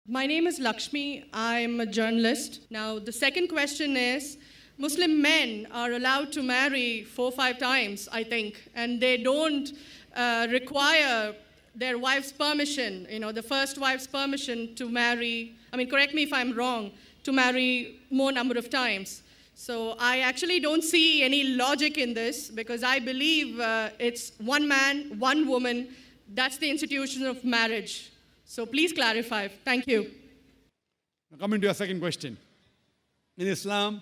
My name is Lakshmi. I'm a journalist. Now, the second question is Muslim men are allowed to marry 4 or 5 times, I think, and they don't require their wife's permission, the first wife's permission to marry. I mean, correct me if I'm wrong, to marry more number of times. So I actually don't see any logic in this because I believe it's one man, one woman. That's the institution of marriage. So please clarify. Thank you. Now coming to your second question. In Islam,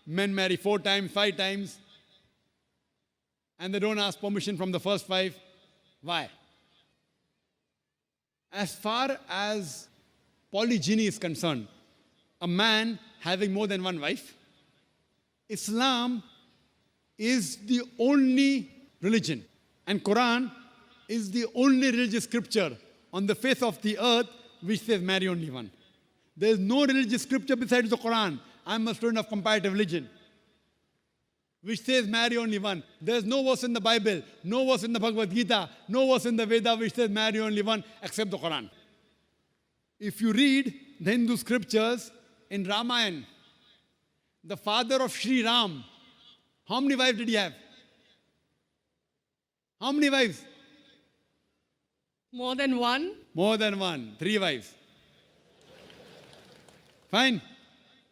men marry 4 times, 5 times, and they don't ask permission from the first 5. Why? As far as polygyny is concerned, a man having more than one wife, Islam is the only religion, and Quran is the only religious scripture on the face of the earth which says marry only one. There is no religious scripture besides the Quran. I'm a student of comparative religion, which says marry only one. There is no verse in the Bible, no verse in the Bhagavad Gita, no verse in the Veda which says marry only one except the Quran. If you read the Hindu scriptures in Ramayana, the father of Sri Ram, how many wives did he have? How many wives? More than one? More than one, 3 wives. Fine.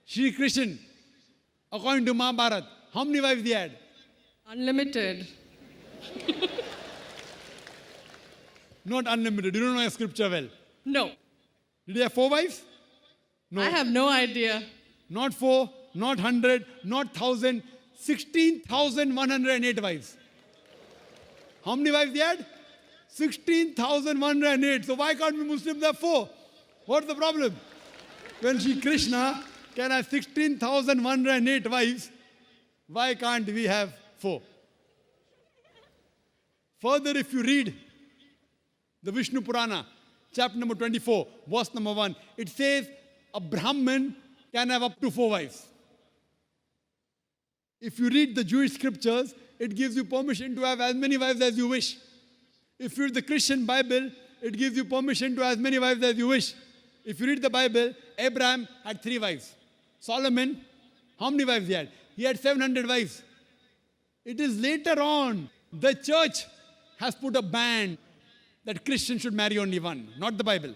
Shri Krishna, according to Mahabharata, how many wives he had? Unlimited. Not unlimited. You don't know your scripture well. No. Did he have 4 wives? No. I have no idea. Not 4, not 100, not 1,000, 16,108 wives. How many wives he had? 16,108. So why can't we Muslims have 4? What's the problem? When Shri Krishna can have 16,108 wives, why can't we have 4? Further, if you read the Vishnu Purana, chapter number 24, verse number 1, it says a Brahmin can have up to 4 wives. If you read the Jewish scriptures, it gives you permission to have as many wives as you wish. If you read the Christian Bible, it gives you permission to have as many wives as you wish. If you read the Bible, Abraham had 3 wives. Solomon, how many wives he had? He had 700 wives. It is later on, the church has put a ban that Christians should marry only one, not the Bible.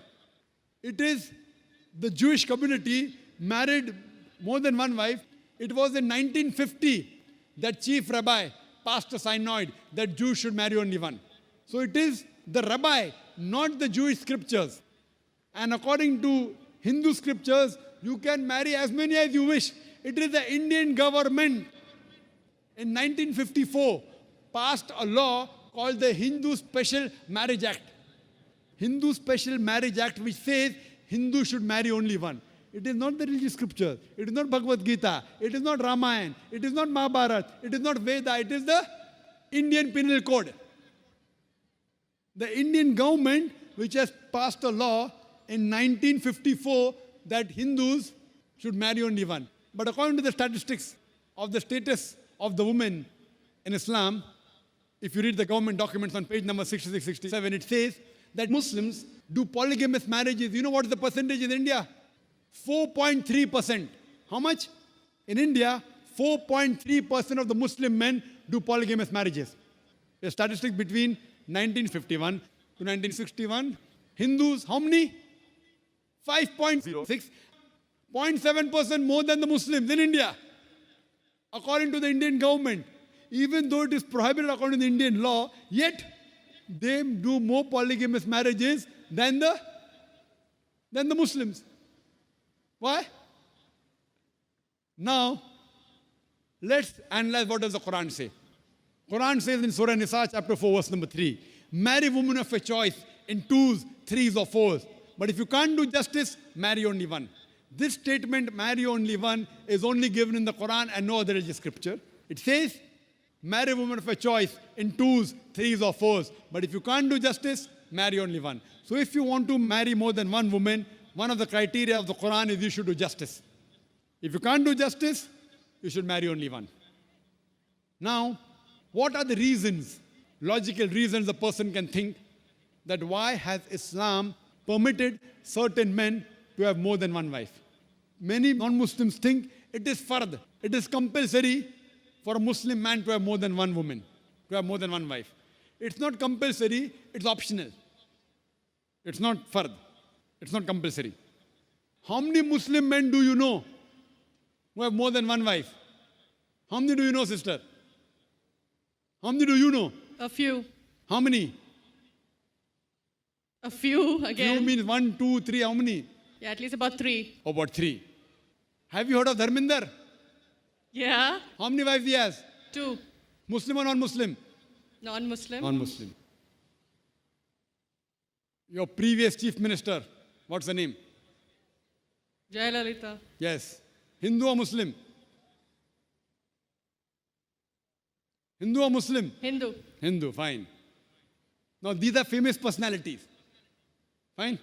It is the Jewish community married more than one wife. It was in 1950 that chief rabbi passed a synod that Jews should marry only one. So it is the rabbi, not the Jewish scriptures. And according to Hindu scriptures, you can marry as many as you wish. It is the Indian government in 1954 passed a law called the Hindu Special Marriage Act. Hindu Special Marriage Act, which says Hindus should marry only one. It is not the religious scripture. It is not Bhagavad Gita. It is not Ramayana. It is not Mahabharata. It is not Veda. It is the Indian Penal Code. The Indian government, which has passed a law in 1954 that Hindus should marry only one. But according to the statistics of the status of the women in Islam, if you read the government documents on page number 66, 67, it says that Muslims do polygamous marriages. You know what is the percentage in India? 4.3%. How much? In India, 4.3% of the Muslim men do polygamous marriages. The statistics between 1951 to 1961. Hindus, how many? 5.06. 0.7% more than the Muslims in India, according to the Indian government. Even though it is prohibited according to the Indian law, yet they do more polygamous marriages than the Muslims. Why? Now, let's analyze what does the Quran say. Quran says in Surah Nisa, chapter 4, verse number 3, marry women of your choice in 2s, 3s or 4s. But if you can't do justice, marry only one. This statement, marry only one, is only given in the Quran and no other religious scripture. It says, marry women of your choice in 2s, 3s or 4s. But if you can't do justice, marry only one. So if you want to marry more than one woman, one of the criteria of the Quran is you should do justice. If you can't do justice, you should marry only one. Now, what are the reasons, logical reasons a person can think that why has Islam permitted certain men to have more than one wife. Many non-Muslims think it is fard. It is compulsory for a Muslim man to have more than one woman, to have more than one wife. It's not compulsory, it's optional. It's not fard. It's not compulsory. How many Muslim men do you know who have more than one wife? How many do you know, sister? How many do you know? A few. How many? A few again. Few means 1, 2, 3. How many? Yeah, at least about 3. About 3. Have you heard of Dharminder? Yeah. How many wives he has? 2. Muslim or non-Muslim? Non-Muslim. Non-Muslim. Your previous chief minister, what's the name? Jayalalitha. Yes. Hindu or Muslim? Hindu or Muslim? Hindu. Hindu, fine. Now these are famous personalities. Fine.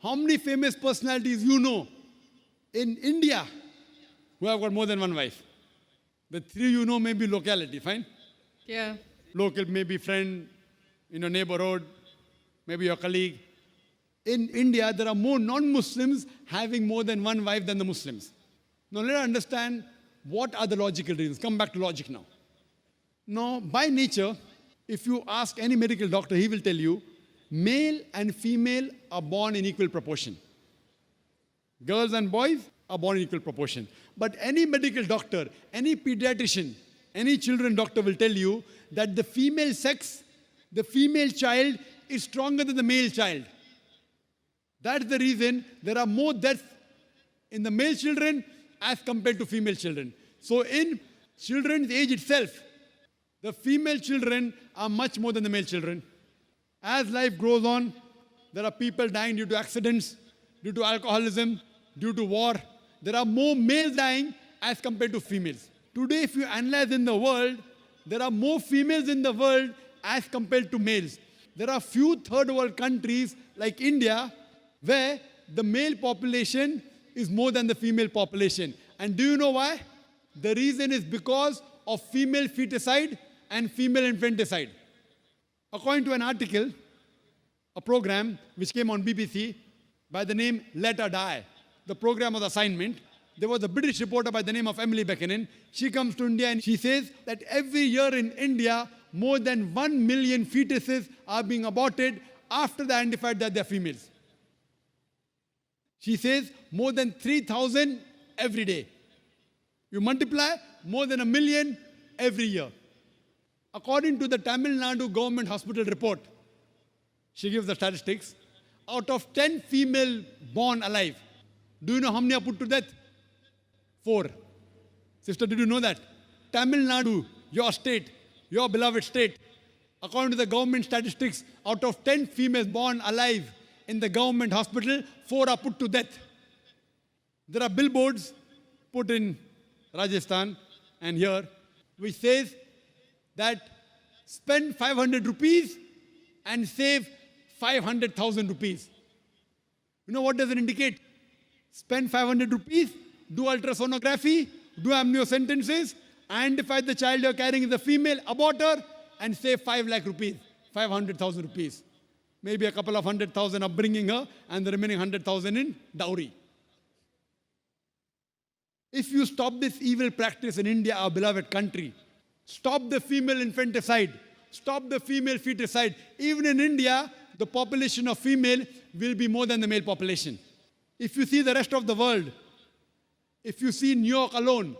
How many famous personalities you know in India who have got more than one wife? The 3 you know may be locality, fine? Yeah. Local, maybe friend in your neighborhood, maybe your colleague. In India, there are more non-Muslims having more than one wife than the Muslims. Now let us understand what are the logical reasons. Come back to logic now. Now, by nature, if you ask any medical doctor, he will tell you, male and female are born in equal proportion. Girls and boys are born in equal proportion. But any medical doctor, any pediatrician, any children doctor will tell you that the female sex, the female child is stronger than the male child. That's the reason there are more deaths in the male children as compared to female children. So in children's age itself, the female children are much more than the male children. As life grows on, there are people dying due to accidents, due to alcoholism, due to war. There are more males dying as compared to females. Today, if you analyze in the world, there are more females in the world as compared to males. There are few third world countries like India where the male population is more than the female population. And do you know why? The reason is because of female feticide and female infanticide. According to an article, a program which came on BBC by the name Let Her Die, the program was assignment. There was a British reporter by the name of Emily Buchanan. She comes to India and she says that every year in India, more than 1 million fetuses are being aborted after they identified that they're females. She says more than 3,000 every day. You multiply, more than 1 million every year. According to the Tamil Nadu government hospital report, she gives the statistics, out of 10 female born alive, do you know how many are put to death? 4. Sister, did you know that? Tamil Nadu, your state, your beloved state, according to the government statistics, out of 10 females born alive in the government hospital, 4 are put to death. There are billboards put in Rajasthan and here, which says that spend 500 rupees and save 500,000 rupees. You know what does it indicate? Spend 500 rupees, do ultrasonography, do amniocentesis, identify the child you're carrying is a female, abort her, and save 5 lakh rupees, 500,000 rupees. Maybe a couple of 100,000 upbringing her, and the remaining 100,000 in dowry. If you stop this evil practice in India, our beloved country, stop the female infanticide, stop the female feticide. Even in India, the population of female will be more than the male population. If you see the rest of the world, if you see New York alone,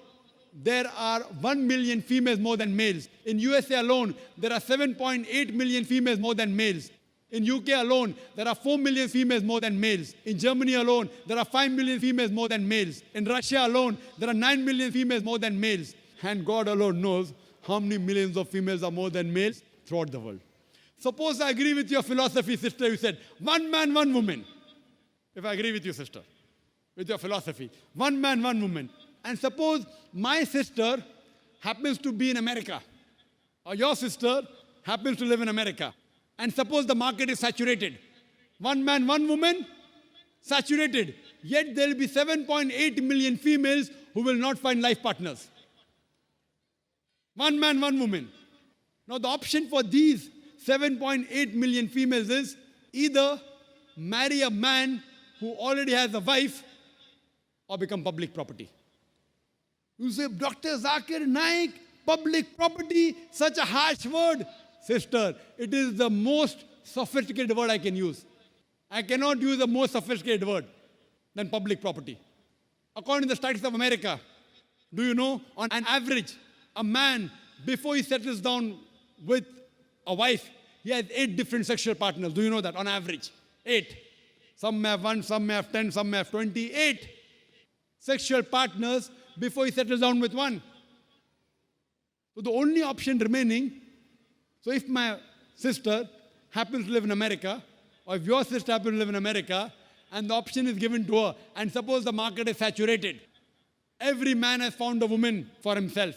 there are 1 million females more than males. In USA alone, there are 7.8 million females more than males. In UK alone, there are 4 million females more than males. In Germany alone, there are 5 million females more than males. In Russia alone, there are 9 million females more than males. And God alone knows how many millions of females are more than males throughout the world. Suppose I agree with your philosophy, sister, you said, 1 man, 1 woman. If I agree with you, sister, with your philosophy, 1 man, 1 woman. And suppose my sister happens to be in America, or your sister happens to live in America. And suppose the market is saturated. 1 man, 1 woman, saturated. Yet there will be 7.8 million females who will not find life partners. 1 man, 1 woman. Now the option for these 7.8 million females is either marry a man who already has a wife or become public property. You say, Dr. Zakir Naik, public property, such a harsh word. Sister, it is the most sophisticated word I can use. I cannot use a more sophisticated word than public property. According to the Statistics of America, do you know, on an average, a man, before he settles down with a wife, he has 8 different sexual partners. Do you know that? On average, 8. Some may have 1, some may have 10, some may have 28 sexual partners before he settles down with one. So the only option remaining, so if my sister happens to live in America, or if your sister happens to live in America, and the option is given to her, and suppose the market is saturated, every man has found a woman for himself.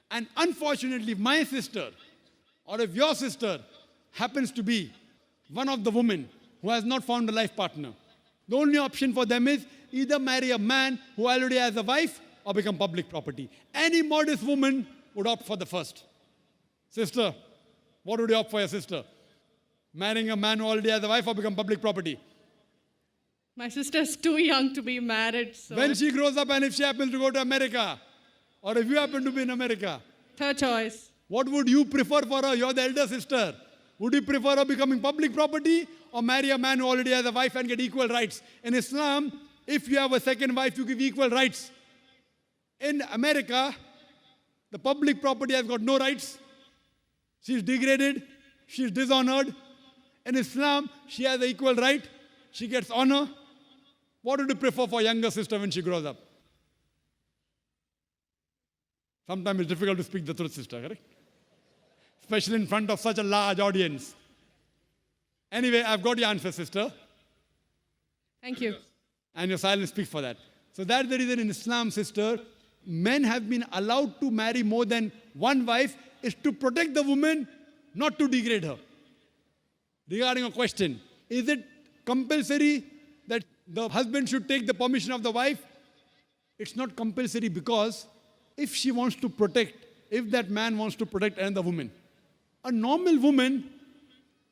And unfortunately, if my sister, or if your sister happens to be one of the women who has not found a life partner, the only option for them is either marry a man who already has a wife or become public property. Any modest woman would opt for the first. Sister, what would you opt for your sister? Marrying a man who already has a wife or become public property? My sister's too young to be married, so When she grows up and if she happens to go to America, or if you happen to be in America, third choice. what would you prefer for her? You're the elder sister. Would you prefer her becoming public property or marry a man who already has a wife and get equal rights? In Islam, if you have a second wife, you give equal rights. In America, the public property has got no rights. She's degraded. She's dishonored. In Islam, she has an equal right. She gets honor. What would you prefer for younger sister when she grows up? Sometimes it's difficult to speak the truth, sister, correct? Especially in front of such a large audience. Anyway, I've got your answer, sister. Thank you. And your silence speaks for that. So that's the reason in Islam, sister, men have been allowed to marry more than one wife is to protect the woman, not to degrade her. Regarding a question, is it compulsory that the husband should take the permission of the wife? It's not compulsory because if she wants to protect, if that man wants to protect another woman, a normal woman,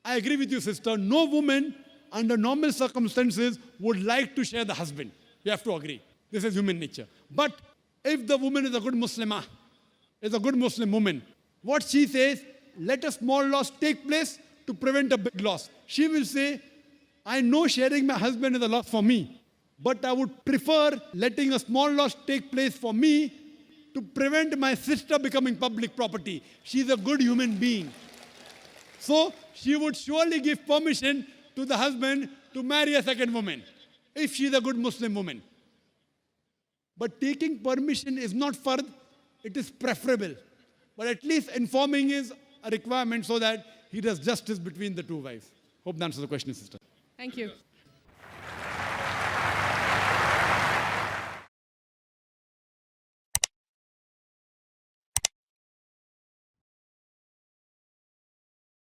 I agree with you, sister, no woman under normal circumstances would like to share the husband. You have to agree. This is human nature. But if the woman is a good Muslimah, is a good Muslim woman, what she says, let a small loss take place to prevent a big loss. She will say, I know sharing my husband is a loss for me, but I would prefer letting a small loss take place for me to prevent my sister becoming public property. She's a good human being. So she would surely give permission to the husband to marry a second woman, if she's a good Muslim woman. But taking permission is not fard, it is preferable. But at least informing is a requirement so that he does justice between the two wives. Hope that answers the question, sister. Thank you.